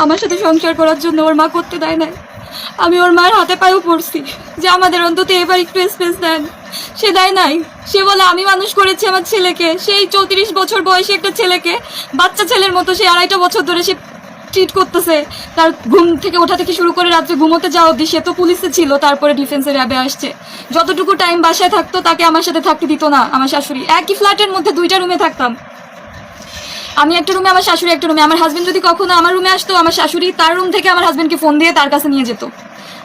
আমার সাথে সংসার করার জন্য ওর মা করতে দেয় না। আমি ওর মার হাতে পায়েও পড়ছি যে আমাদের অন্তত এবার একটু স্পেস দেন, সে দেয় নাই। সে বলে আমি মানুষ করেছি আমার ছেলেকে, সেই 34 বছর বয়সী একটা ছেলেকে বাচ্চা ছেলের মতো সে 2.5 বছর ধরে সে ট্রিট করতেছে। তার ঘুম থেকে ওঠা থেকে শুরু করে রাত্রে ঘুমোতে যাওয়া অবধি সে তো পুলিশে ছিল, তারপরে ডিফেন্সে র্যাবে আসছে। যতটুকু টাইম বাসায় থাকতো তাকে আমার সাথে থাকতে দিত না আমার শাশুড়ি। একই ফ্ল্যাটের মধ্যে 2টা রুমে থাকতাম, আমি একটা রুমে, আমার শাশুড়ি একটা রুমে। আমার হাজবেন্ড যদি কখনো আমার রুমে আসতো, আমার শাশুড়ি তার রুম থেকে আমার হাজবেন্ডকে ফোন দিয়ে তার কাছে নিয়ে যেত,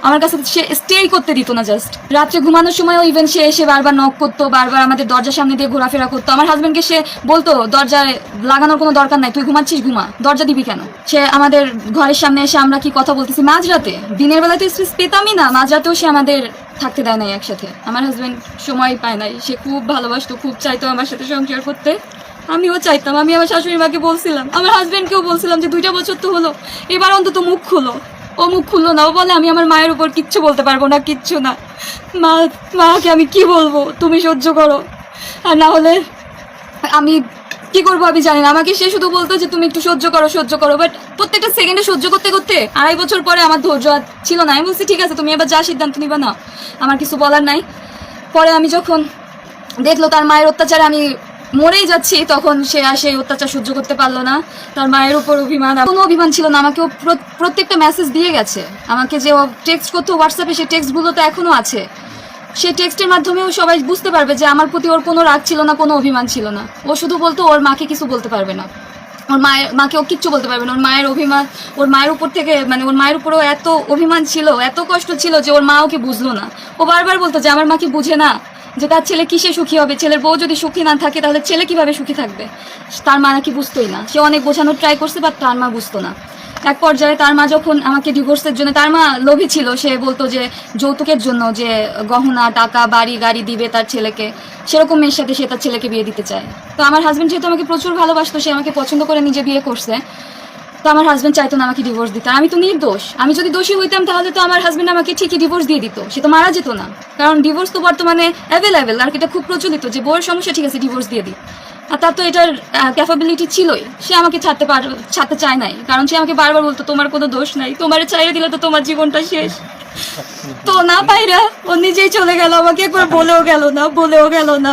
আমার কাছে সে স্টেই করতে দিত না। জাস্ট রাত্রে ঘুমানোর সময়ও ইভেন সে এসে বারবার নক করতো, বারবার আমাদের দরজার সামনে দিয়ে ঘোরাফেরা করতো। আমার হাজবেন্ডকে সে বলতো দরজায় লাগানোর কোনো দরকার নাই, তুই ঘুমাচ্ছিস ঘুমা, দরজা দিবি কেন। সে আমাদের ঘরের সামনে এসে আমরা কি কথা বলতেছি মাঝরাতে, দিনের বেলাতে স্পেস পেতামই না, মাঝরাতেও সে আমাদের থাকতে দেয় নাই একসাথে। আমার হাজবেন্ড সময় পায় নাই, সে খুব ভালোবাসতো, খুব চাইতো আমার সাথে সংসার করতে, আমিও চাইতাম। আমি আমার শাশুড়ি মাকে বলছিলাম, আমার হাজবেন্ডকেও বলছিলাম যে 2টা বছর তো হলো, এবার অন্তত মুখ খুলো। ও মুখ খুললো না, ও বলে আমি আমার মায়ের উপর কিচ্ছু বলতে পারবো না, কিচ্ছু না, মাকে আমি কি বলবো, তুমি সহ্য করো, আর না হলে আমি কি করবো আমি জানি না। আমাকে সে শুধু বলতো যে তুমি একটু সহ্য করো সহ্য করো, বাট প্রত্যেকটা সেকেন্ডে সহ্য করতে করতে 2.5 বছর পরে আমার ধৈর্য আর ছিল না। আমি বলছি ঠিক আছে তুমি এবার যা সিদ্ধান্ত নিবা না, আমার কিছু বলার নাই। পরে আমি যখন দেখলো তার মায়ের অত্যাচারে আমি মরেই যাচ্ছি, তখন সে আসে অত্যাচার সহ্য করতে পারলো না, তার মায়ের উপর অভিমান, কোনো অভিমান ছিল না। আমাকে ও প্রত্যেকটা মেসেজ দিয়ে গেছে, আমাকে যে ও টেক্সট করতো হোয়াটসঅ্যাপে, সেই টেক্সটগুলো তো এখনও আছে। সেই টেক্সটের মাধ্যমেও সবাই বুঝতে পারবে যে আমার প্রতি ওর কোনো রাগ ছিল না, কোনো অভিমান ছিল না। ও শুধু বলতো ওর মাকে কিছু বলতে পারবে না, ওর মাকে ও কিচ্ছু বলতে পারবে না। ওর মায়ের অভিমান, ওর মায়ের উপর থেকে মানে ওর মায়ের উপরেও এত অভিমান ছিল, এত কষ্ট ছিল যে ওর মা ওকে বুঝলো না। ও বারবার বলতো যে আমার মা কি বুঝে না যে তার ছেলে কিসে সুখী হবে, ছেলের বউ যদি সুখী না থাকে তাহলে ছেলে কিভাবে সুখী থাকবে। তার মা নাকি বুঝতোই না, সে অনেক বোঝানোর ট্রাই করছে বাট তার মা বুঝতো না। এক পর্যায়ে তার মা যখন আমাকে ডিভোর্সের জন্য, তার মা লোভী ছিল, সে বলতো যে যৌতুকের জন্য যে গহনা টাকা বাড়ি গাড়ি দিবে তার ছেলেকে, সেরকম মেয়ের সাথে সে তার ছেলেকে বিয়ে দিতে চায়। তো আমার হাজবেন্ড যেহেতু আমাকে প্রচুর ভালোবাসতো, সে আমাকে পছন্দ করে নিজে বিয়ে করছে, তো আমার হাজবেন্ড চাইতো না আমাকে ডিভোর্স দিতে। আমি তো নির্দোষ, আমি যদি দোষী হইতাম তাহলে তো আমার হাজবেন্ড আমাকে ঠিকই ডিভোর্স দিয়ে দিত, সে তো মারা যেত না। কারণ ডিভোর্স তো বর্তমানে অ্যাভেলেবেল, আর এটা খুব প্রচলিত যে বউয়ের সমস্যা ঠিক আছে ডিভোর্স দিয়ে দিই, আর তার তো এটার ক্যাপাবিলিটি ছিলই। সে আমাকে ছাড়তে চায় নাই, কারণ সে আমাকে বারবার বলতো তোমার কোনো দোষ নাই, তোমার চাইরে দিলে তো তোমার জীবনটা শেষ। তো না পাইরা ও নিজেই চলে গেল, আমাকে একবার বলেও গেল না।